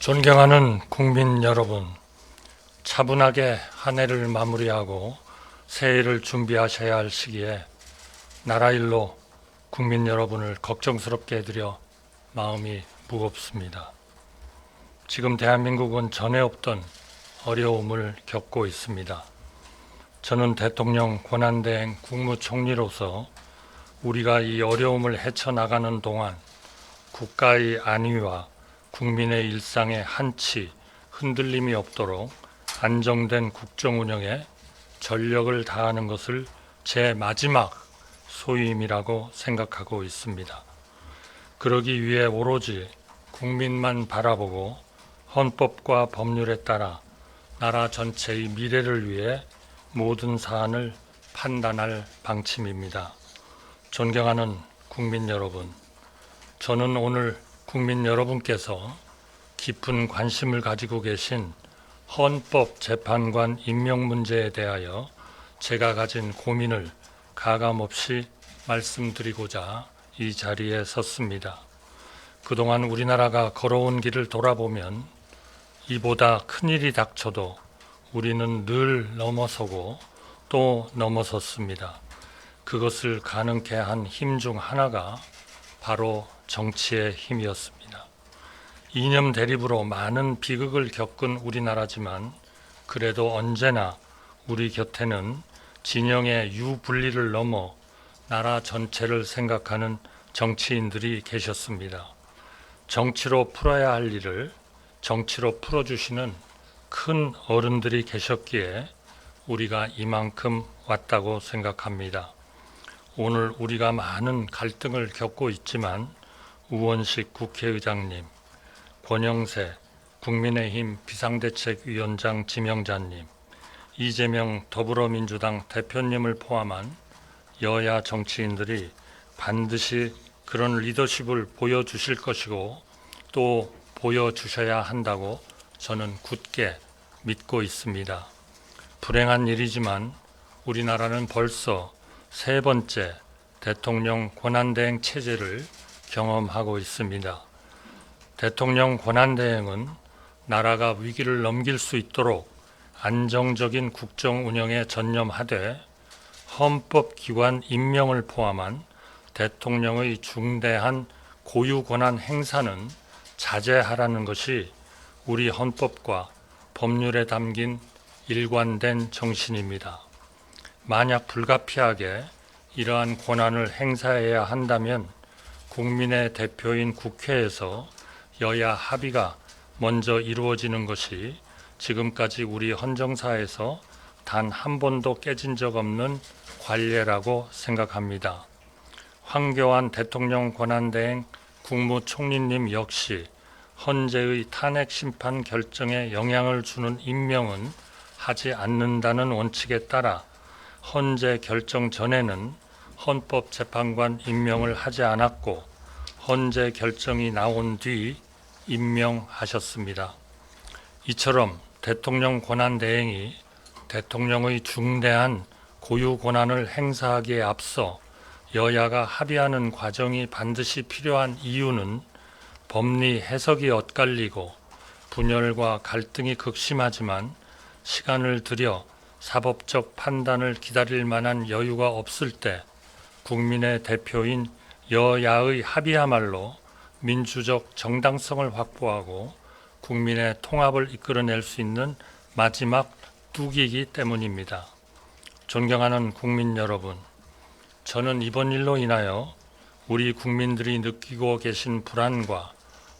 존경하는 국민 여러분, 차분하게 한 해를 마무리하고 새해를 준비하셔야 할 시기에 나라 일로 국민 여러분을 걱정스럽게 해드려 마음이 무겁습니다. 지금 대한민국은 전에 없던 어려움을 겪고 있습니다. 저는 대통령 권한대행 국무총리로서 우리가 이 어려움을 헤쳐나가는 동안 국가의 안위와 국민의 일상에 한치 흔들림이 없도록 안정된 국정 운영에 전력을 다하는 것을 제 마지막 소임이라고 생각하고 있습니다. 그러기 위해 오로지 국민만 바라보고 헌법과 법률에 따라 나라 전체의 미래를 위해 모든 사안을 판단할 방침입니다. 존경하는 국민 여러분, 저는 오늘 국민 여러분께서 깊은 관심을 가지고 계신 헌법재판관 임명 문제에 대하여 제가 가진 고민을 가감없이 말씀드리고자 이 자리에 섰습니다. 그동안 우리나라가 걸어온 길을 돌아보면 이보다 큰일이 닥쳐도 우리는 늘 넘어서고 또 넘어섰습니다. 그것을 가능케 한 힘 중 하나가 바로 정치의 힘이었습니다. 이념 대립으로 많은 비극을 겪은 우리나라지만 그래도 언제나 우리 곁에는 진영의 유분리를 넘어 나라 전체를 생각하는 정치인들이 계셨습니다. 정치로 풀어야 할 일을 정치로 풀어주시는 큰 어른들이 계셨기에 우리가 이만큼 왔다고 생각합니다. 오늘 우리가 많은 갈등을 겪고 있지만 우원식 국회의장님, 권영세 국민의힘 비상대책위원장 지명자님, 이재명 더불어민주당 대표님을 포함한 여야 정치인들이 반드시 그런 리더십을 보여주실 것이고 또 보여주셔야 한다고 저는 굳게 믿고 있습니다. 불행한 일이지만 우리나라는 벌써 세 번째 대통령 권한대행 체제를 경험하고 있습니다. 대통령 권한대행은 나라가 위기를 넘길 수 있도록 안정적인 국정 운영에 전념하되 헌법기관 임명을 포함한 대통령의 중대한 고유 권한 행사는 자제하라는 것이 우리 헌법과 법률에 담긴 일관된 정신입니다. 만약 불가피하게 이러한 권한을 행사해야 한다면 국민의 대표인 국회에서 여야 합의가 먼저 이루어지는 것이 지금까지 우리 헌정사에서 단 한 번도 깨진 적 없는 관례라고 생각합니다. 황교안 대통령 권한대행 국무총리님 역시 헌재의 탄핵 심판 결정에 영향을 주는 임명은 하지 않는다는 원칙에 따라 헌재 결정 전에는 헌법재판관 임명을 하지 않았고 헌재 결정이 나온 뒤 임명하셨습니다. 이처럼 대통령 권한대행이 대통령의 중대한 고유 권한을 행사하기에 앞서 여야가 합의하는 과정이 반드시 필요한 이유는 법리 해석이 엇갈리고 분열과 갈등이 극심하지만 시간을 들여 사법적 판단을 기다릴 만한 여유가 없을 때 국민의 대표인 여야의 합의야말로 민주적 정당성을 확보하고 국민의 통합을 이끌어낼 수 있는 마지막 뚝이기 때문입니다. 존경하는 국민 여러분, 저는 이번 일로 인하여 우리 국민들이 느끼고 계신 불안과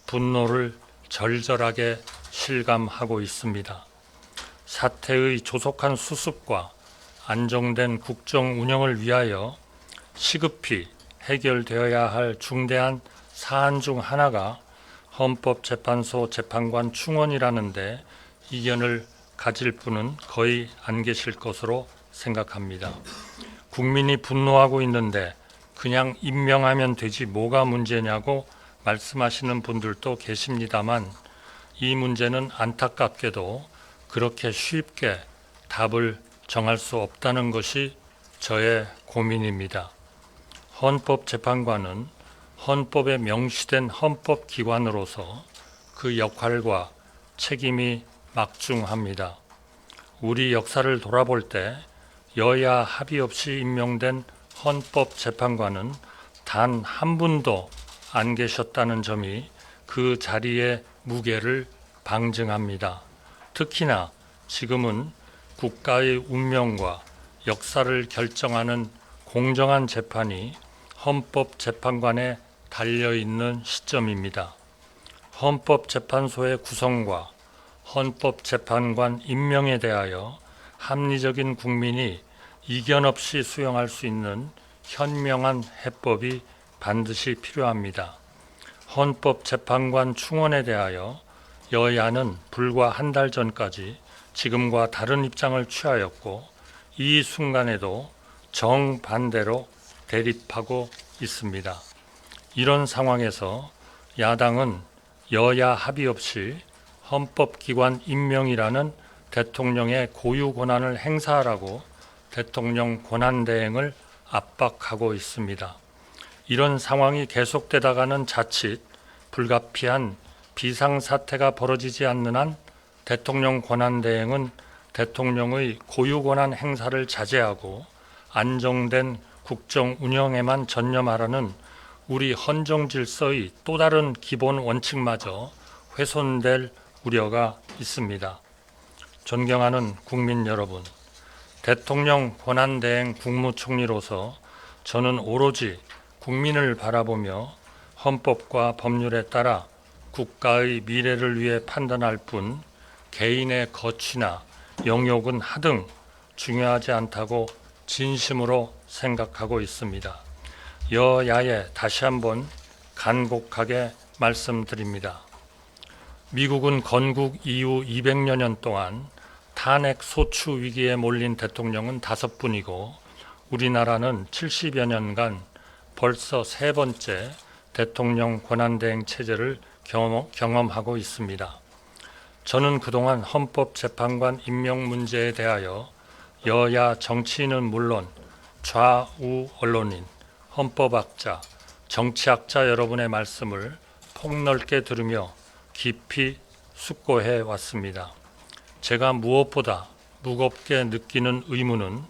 분노를 절절하게 실감하고 있습니다. 사태의 조속한 수습과 안정된 국정 운영을 위하여 시급히 해결되어야 할 중대한 사안 중 하나가 헌법재판소 재판관 충원이라는데 이견을 가질 분은 거의 안 계실 것으로 생각합니다. 국민이 분노하고 있는데 그냥 임명하면 되지 뭐가 문제냐고 말씀하시는 분들도 계십니다만 이 문제는 안타깝게도 그렇게 쉽게 답을 정할 수 없다는 것이 저의 고민입니다. 헌법재판관은 헌법에 명시된 헌법기관으로서 그 역할과 책임이 막중합니다. 우리 역사를 돌아볼 때 여야 합의 없이 임명된 헌법재판관은 단 한 분도 안 계셨다는 점이 그 자리의 무게를 방증합니다. 특히나 지금은 국가의 운명과 역사를 결정하는 공정한 재판이 헌법재판관에 달려있는 시점입니다. 헌법재판소의 구성과 헌법재판관 임명에 대하여 합리적인 국민이 이견 없이 수용할 수 있는 현명한 해법이 반드시 필요합니다. 헌법재판관 충원에 대하여 여야는 불과 한 달 전까지 지금과 다른 입장을 취하였고 이 순간에도 정반대로 대립하고 있습니다. 이런 상황에서 야당은 여야 합의 없이 헌법기관 임명이라는 대통령의 고유 권한을 행사하라고 대통령 권한대행을 압박하고 있습니다. 이런 상황이 계속되다가는 자칫 불가피한 비상사태가 벌어지지 않는 한 대통령 권한대행은 대통령의 고유 권한 행사를 자제하고 안정된 국정 운영에만 전념하라는 우리 헌정 질서의 또 다른 기본 원칙마저 훼손될 우려가 있습니다. 존경하는 국민 여러분, 대통령 권한대행 국무총리로서 저는 오로지 국민을 바라보며 헌법과 법률에 따라 국가의 미래를 위해 판단할 뿐 개인의 거취나 영욕은 하등 중요하지 않다고 진심으로 생각하고 있습니다. 여야에 다시 한번 간곡하게 말씀드립니다. 미국은 건국 이후 200여 년 동안 탄핵 소추 위기에 몰린 대통령은 5분이고 우리나라는 70여 년간 벌써 3번째 대통령 권한대행 체제를 경험하고 있습니다. 저는 그동안 헌법재판관 임명 문제에 대하여 여야 정치인은 물론 좌우 언론인, 헌법학자, 정치학자 여러분의 말씀을 폭넓게 들으며 깊이 숙고해 왔습니다. 제가 무엇보다 무겁게 느끼는 의무는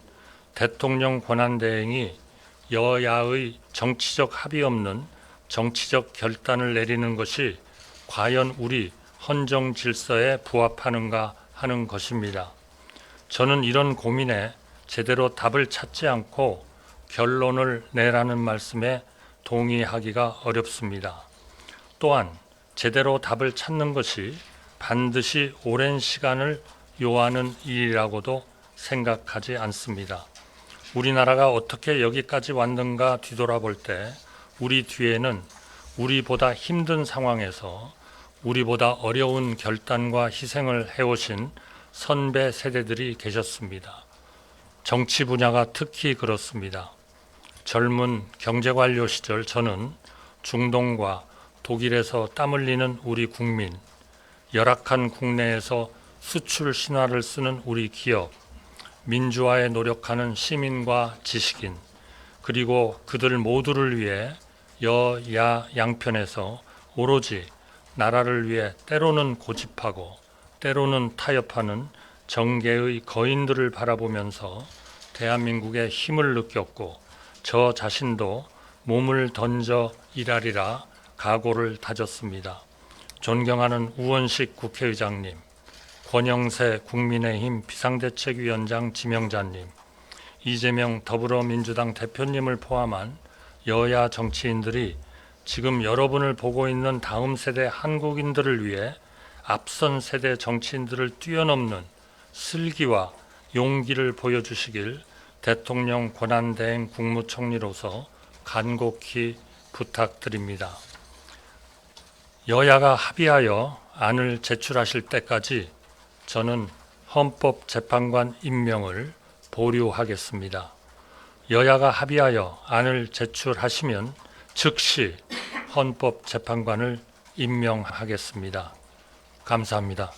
대통령 권한대행이 여야의 정치적 합의 없는 정치적 결단을 내리는 것이 과연 우리 헌정 질서에 부합하는가 하는 것입니다. 저는 이런 고민에 제대로 답을 찾지 않고 결론을 내라는 말씀에 동의하기가 어렵습니다. 또한 제대로 답을 찾는 것이 반드시 오랜 시간을 요하는 일이라고도 생각하지 않습니다. 우리나라가 어떻게 여기까지 왔는가 뒤돌아볼 때 우리 뒤에는 우리보다 힘든 상황에서 우리보다 어려운 결단과 희생을 해오신 선배 세대들이 계셨습니다. 정치 분야가 특히 그렇습니다. 젊은 경제관료 시절 저는 중동과 독일에서 땀 흘리는 우리 국민, 열악한 국내에서 수출 신화를 쓰는 우리 기업, 민주화에 노력하는 시민과 지식인, 그리고 그들 모두를 위해 여야 양편에서 오로지 나라를 위해 때로는 고집하고 때로는 타협하는 정계의 거인들을 바라보면서 대한민국의 힘을 느꼈고 저 자신도 몸을 던져 일하리라 각오를 다졌습니다. 존경하는 우원식 국회의장님, 권영세 국민의힘 비상대책위원장 지명자님, 이재명 더불어민주당 대표님을 포함한 여야 정치인들이 지금 여러분을 보고 있는 다음 세대 한국인들을 위해 앞선 세대 정치인들을 뛰어넘는 슬기와 용기를 보여주시길 대통령 권한대행 국무총리로서 간곡히 부탁드립니다. 여야가 합의하여 안을 제출하실 때까지 저는 헌법재판관 임명을 보류하겠습니다. 여야가 합의하여 안을 제출하시면 즉시 헌법재판관을 임명하겠습니다. 감사합니다.